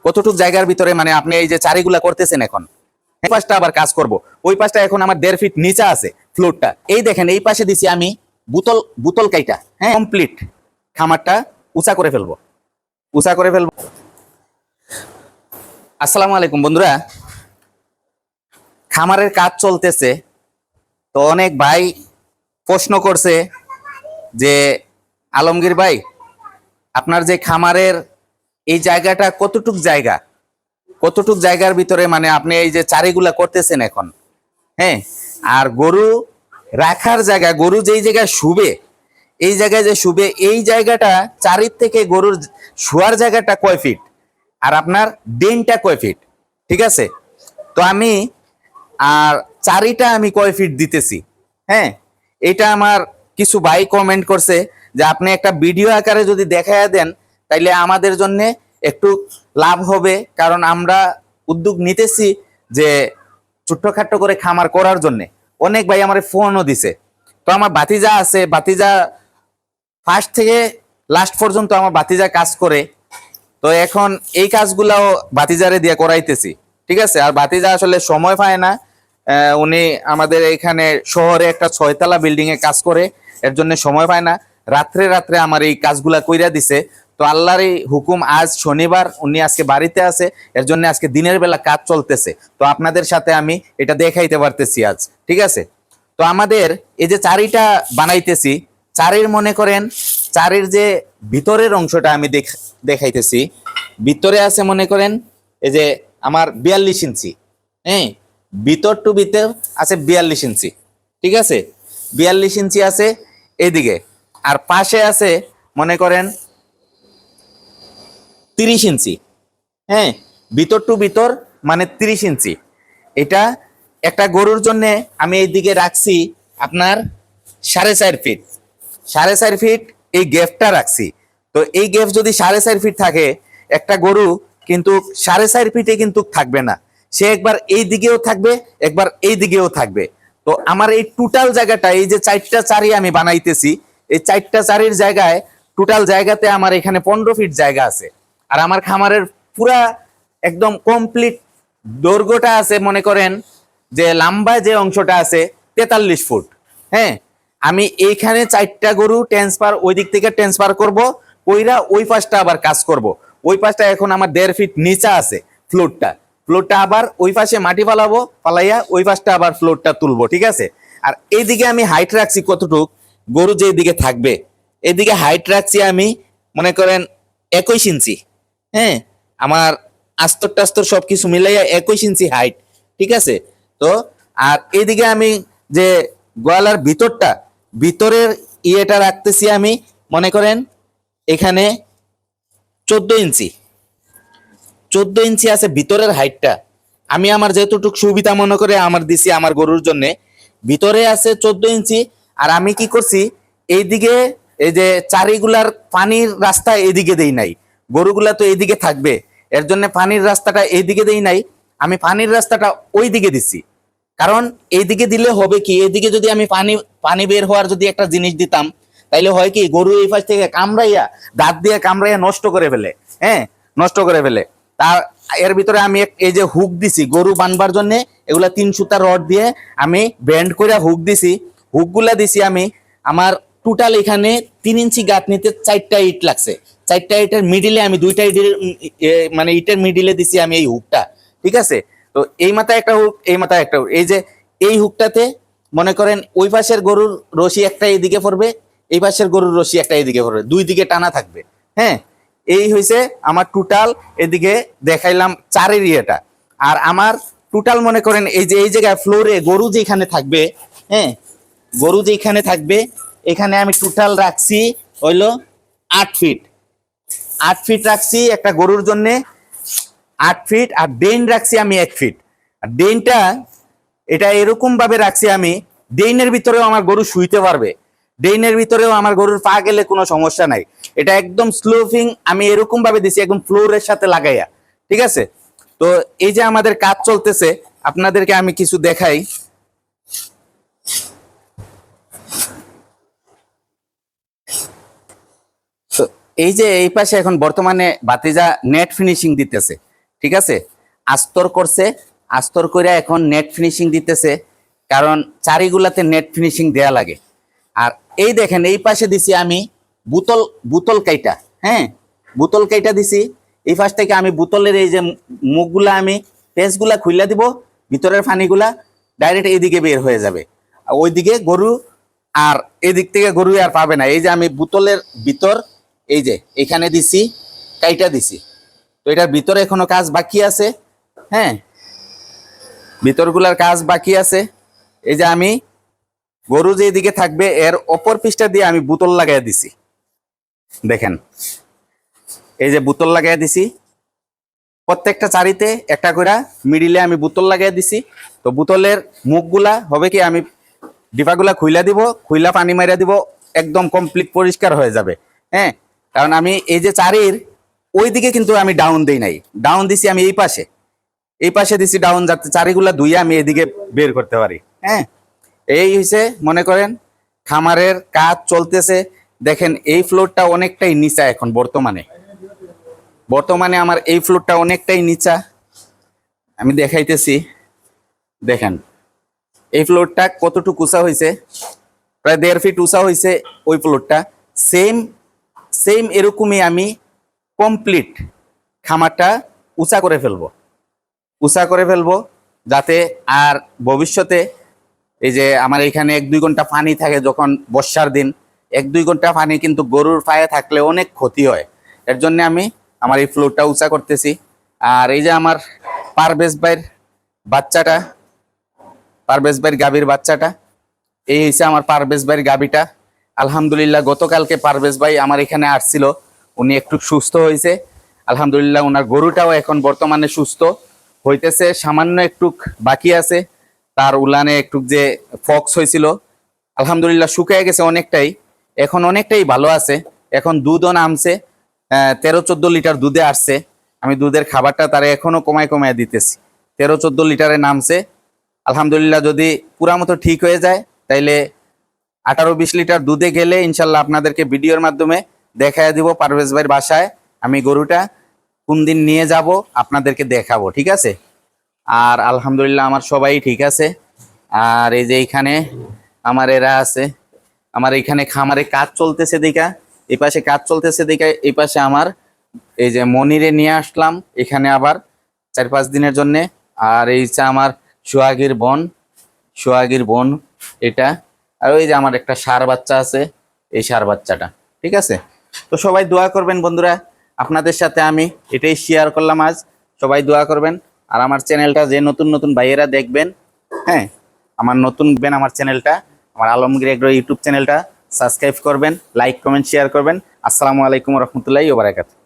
কতটুক জায়গার ভিতরে মানে আপনি এই যে চারিগুলা করতেছেন এখন, এই পাশটা আবার কাজ করব, ওই পাশটা এখন আমার 1.5 ফিট নিচে আছে ফ্লোরটা। এই দেখেন এই পাশে দিছি আমি বোতল বোতল কাইটা, হ্যাঁ কমপ্লিট খামারটা উঁচা করে ফেলবো, উঁচা করে ফেলবো। আসসালামু আলাইকুম বন্ধুরা, খামারের কাজ চলতেছে। তো অনেক ভাই প্রশ্ন করছে যে আলমগীর ভাই আপনার যে খামারের এই জায়গাটা কতটুক জায়গা, কতটুক জায়গার ভিতরে মানে আপনি এই যে চারিগুলা করতেছেন এখন, হ্যাঁ আর গরু রাখার জায়গা, গরু যেই জায়গায় শুবে, এই জায়গায় যে শুবে এই জায়গাটা চারির থেকে গরুর শোয়ার জায়গাটা কয় ফিট আর আপনার ডেনটা কয় ফিট, ঠিক আছে? তো আমি আর চারিটা আমি কয় ফিট দিতেছি, হ্যাঁ এটা আমার কিছু ভাই কমেন্ট করছে যে আপনি একটা ভিডিও আকারে যদি দেখাইয়া দেন তাইলে আমাদের জন্য একটু লাভ হবে, কারণ আমরা উদ্যোগ নিতেছি যে ছোট্টখাট্ট করে খামার করার জন্য। অনেক ভাই আমার ফোনও দিছে। তো আমার ভাতিজা আছে, ভাতিজা ফার্স্ট থেকে লাস্ট পর্যন্ত আমার ভাতিজা কাজ করে। তো এখন এই কাজগুলাও ভাতিজারে দিয়ে করাইতেছি, ঠিক আছে? আর ভাতিজা আসলে সময় পায় না, উনি আমাদের এখানে শহরে একটা 6 তলা বিল্ডিং এ কাজ করে, এর জন্য সময় পায় না। রাত্রে রাত্রে আমার এই কাজগুলা কইরা দিছে। তো আল্লাহর এই হুকুম, আজ শনিবার, উনি আজকে বাড়িতে আছে, এর জন্য আজকে দিনের বেলা কাজ চলতেছে। তো আপনাদের সাথে আমি এটা দেখাইতে পারতেছি আজ, ঠিক আছে? তো আমাদের এই যে চারিটা বানাইতেছি, চারির মনে করেন চারির যে ভিতরের অংশটা আমি দেখাইতেছি, ভিতরে আছে মনে করেন এই যে আমার 42 ইঞ্চি, হ্যাঁ ভিতর টু ভিতর আছে 42 ইঞ্চি, ঠিক আছে? 42 ইঞ্চি আছে এদিকে, আর পাশে আছে মনে করেন 30 ইঞ্চি, হ্যাঁ ভিতর টু ভিতর মানে 30 ইঞ্চি। এটা একটা গরুর জন্য আমি এইদিকে রাখছি আপনার 4.5 ফিট, 4.5 ফিট এই গ্যাপটা রাখছি। তো এই গ্যাপ যদি 4.5 ফিট থাকে, একটা গরু কিন্তু 4.5 ফিটে কিন্তু থাকবে না, সে একবার এই দিকেও থাকবে, একবার এই দিকেও থাকবে। তো আমার এই টোটাল জায়গাটা, এই যে 4টা চারি আমি বানাইতেছি, এই 4টা চারির জায়গায় টোটাল জায়গাতে আমার এখানে 15 ফিট জায়গা আছে। আর আমার খামারের পুরা একদম কমপ্লিট দৈর্ঘ্যটা আছে মনে করেন যে লম্বা যে অংশটা আছে 43 ফুট, হ্যাঁ আমি এইখানে 4টা গরু ট্রান্সফার ওই দিক থেকে ট্রান্সফার করব, ওইরা ওই পাশটা আবার কাজ করব। ওই পাশটা এখন আমার 1.5 ফিট নিচে আছে ফ্লোরটা, ফ্লোরটা আবার ওই পাশে মাটি ফালাবো, ফালাইয়া ওই পাশটা আবার ফ্লোরটা তুলবো, ঠিক আছে? আর এইদিকে আমি হাইট রাখছি কতটুক, গরু যে দিকে থাকবে এদিকে হাইট রাখছি আমি মনে করেন 21 ইঞ্চি, হ্যাঁ আমার আস্তর টাস্তর সবকিছু মিলাইয়া 21 ইঞ্চি হাইট, ঠিক আছে? তো আর এদিকে আমি যে গোয়ালার ভিতরটা, ভিতরের ইয়েটা রাখতেছি আমি মনে করেন এখানে 14 ইঞ্চি, 14 ইঞ্চি আছে ভিতরের হাইটটা। আমি আমার যেতটুক সুবিধা মনে করে আমার দিছি আমার গরুর জন্য, ভিতরে আছে 14 ইঞ্চি। আর আমি কি করছি, এইদিকে এই যে চারিগুলার পানির রাস্তা এইদিকে দেই নাই, গরুগুলা তো এইদিকে থাকবে, এর জন্য পানির রাস্তাটা এইদিকে দেই নাই, আমি পানির রাস্তাটা ওই দিকে দিছি। কারণ এইদিকে দিলে হবে কি, এইদিকে যদি আমি পানি পানি বের হওয়ার যদি একটা জিনিস দিতাম, তাইলে হয় কি গরু এই পাশ থেকে কামড়াইয়া, দাঁত দিয়ে কামড়াইয়া নষ্ট করে ফেলে, হ্যাঁ নষ্ট করে ফেলে। তার এর ভিতরে আমি এই যে হুক দিছি গরু বানবার জন্য, এগুলা 3 সুতা রড দিয়ে আমি ব্যান্ড করে হুক দিছি, হুকগুলা দিছি আমি আমার টোটাল এখানে 3 ইঞ্চি গাঁথনিতে 4টা ইট লাগছে, 4টা ইটের মিডিলে আমি 2টা ইটের মানে ইটের মিডিলে দিছি আমি এই হুকটা, ঠিক আছে? তো এই মাথায় একটা হুক, এই মাথায় একটা হুক, এই যে এই হুকটাতে মনে করেন ওই পাশের গরুর রশি একটা এইদিকে পড়বে, এই পাশের গরুর রশি একটা এইদিকে পড়বে, দুই দিকে টানা থাকবে, হ্যাঁ এই হয়েছে আমার টোটাল। এদিকে দেখাইলাম চারের ইয়েটা। আর আমার টোটাল মনে করেন এই যে এই জায়গায় ফ্লোরে গরু যেখানে থাকবে, হ্যাঁ গরু যেখানে থাকবে এখানে আমি টোটাল রাখছি হইলো 8 ফিট, 8 ফিট রাখছি একটা গরুর জন্য, 8 ফিট। আর ড্রেন রাখছি আমি 1 ফিট। আর ড্রেনটা এটা এরকম ভাবে রাখছি আমি, ড্রেনের ভিতরেও আমার গরু শুইতে পারবে, ড্রেনের ভিতরেও আমার গরুর পা গেলে কোনো সমস্যা নাই। এটা একদম স্লোপিং আমি এরকম ভাবে দিছি একদম ফ্লোরের সাথে লাগাইয়া, ঠিক আছে? তো এই যে আমাদের কাজ চলতেছে, আপনাদেরকে আমি কিছু দেখাই। তো এই যে এই পাশে এখন বর্তমানে ভাতিজা নেট ফিনিশিং দিতেছে, ঠিক আছে, আস্তর করছে, আস্তর করে এখন নেট ফিনিশিং দিতেছে, কারণ চারিগুলাতে নেট ফিনিশিং দেয়া লাগে। আর এই দেখেন এই পাশে দিছি আমি বোতল, বোতল কাইটা, হ্যাঁ বোতল কাইটা দিছি। এই পাশ থেকে আমি বোতলের এই যে মুখগুলা আমি পেঁচগুলা খুইলা দিব, ভিতরের পানিগুলা ডাইরেক্ট এইদিকে বের হয়ে যাবে, আর ওইদিকে গরু আর এদিক থেকে গরু আর পাবে না। এই যে আমি বোতলের ভিতর এই যে এখানে দিছি, কাইটা দিছি, তো এটার ভিতরে এখনো কাজ বাকি আছে, হ্যাঁ ভিতরগুলার কাজ বাকি আছে। এই যে আমি গরু যেদিকে থাকবে এর অপর পৃষ্ঠা দিয়ে আমি বোতল লাগাই দিছি, দেখেন এই যে বোতল লাগাই দিছি, প্রত্যেকটা চারিতে একটা করে মিডিলে আমি বোতল লাগাই দিছি। তো বোতলের মুখগুলা হবে কি, আমি ডিপাগুলা খুইলা দিব, খুইলা পানি মাইরা দিব, একদম কমপ্লিট পরিষ্কার হয়ে যাবে। হ্যাঁ, কারণ আমি এই যে চারির ওই দিকে কিন্তু আমি ডাউন দেই নাই, ডাউন দিছি আমি এই পাশে, এই পাশে দিছি ডাউন, যাতে চারিগুলা ধুইয়া আমি এদিকে বের করতে পারি। হ্যাঁ, এই হইছে মনে করেন খামারের কাজ চলতেছে। দেখেন এই ফ্লোরটা অনেকটাই নিচা এখন বর্তমানে, বর্তমানে আমার এই ফ্লোরটা অনেকটাই নিচা, আমি দেখাইতেছি। দেখেন এই ফ্লোরটা কতটুকু উঁচা হয়েছে, প্রায় 1.5 ফিট উঁচা হয়েছে ওই ফ্লোরটা। সেম সেম এরকমই আমি কমপ্লিট খামারটা উঁচা করে ফেলবো, উঁচা করে ফেলবো, যাতে আর ভবিষ্যতে এই যে আমার এখানে 1-2 ঘন্টা পানি থাকে যখন বর্ষার দিন, 1-2 ঘন্টা পানি কিন্তু গরুর পায়ে থাকলে অনেক ক্ষতি হয়। এর জন্য আমি আমার এই ফ্লোরটা উঁচা করতেছি। আর এই যে আমার পারভেজ ভাইয়ের বাচ্চাটা, পারভেজ ভাইয়ের গাভীর বাচ্চাটা, এই হচ্ছে আমার পারভেজ ভাইয়ের গাভীটা। আলহামদুলিল্লাহ গতকালকে পারভেজ ভাই আমার এখানে আসছিল, উনি একটু সুস্থ হয়েছে আলহামদুলিল্লাহ। ওনার গরুটাও এখন বর্তমানে সুস্থ হইতেছে, সামান্য একটু বাকি আছে, তার উলানে একটু যে ফক্স হয়েছিল আলহামদুলিল্লাহ শুকিয়ে গেছে অনেকটাই, এখন অনেকটাই ভালো আছে। এখন দুধও নামছে, 13-14 লিটার দুধে আসছে। আমি দুধের খাবারটা তারা এখনো কমায় কমায় দিতেছি, 13-14 লিটারে নামছে আলহামদুলিল্লাহ। যদি পুরা মতো ঠিক হয়ে যায় তাইলে 18-20 লিটার দুধে গেলে ইনশাল্লাহ আপনাদেরকে ভিডিওর মাধ্যমে দেখায় দিব পারভেজ ভাইয়ের বাসায় আমি গরুটা কোন দিন নিয়ে যাব আপনাদেরকে দেখাবো, ঠিক আছে। আর আলহামদুলিল্লাহ আমার সবাই ঠিক আছে। আর এই যে এইখানে আমার এরা আছে, আমার এখানে খামারে কাজ চলতেছে দেখা, এই পাশে কাজ চলতেছে দেখা, এই পাশে আমার এই যে মনিরে নিয়ে আসলাম এখানে আবার 4-5 দিনের জন্য। আর এই যে আমার সোহাগীর বোন, সোহাগীর বোন এটা। আর ওই যে আমার একটা ষাঁড় বাচ্চা আছে, এই ষাঁড় বাচ্চাটা, ঠিক আছে। তো সবাই দোয়া করবেন বন্ধুরা, আপনাদের সাথে আমি এটাই শেয়ার করলাম আজ, সবাই দোয়া করবেন। আর আমার চ্যানেলটা যে নতুন নতুন ভাইয়েরা দেখবেন, হ্যাঁ আমার নতুন আমার চ্যানেলটা, আমার আলমগীর এগ্রো ইউটিউব চ্যানেলটা সাবস্ক্রাইব করবেন, লাইক কমেন্ট শেয়ার করবেন। আসসালামু আলাইকুম রহমতুল্লাহি ওয়া বারাকাতুহু।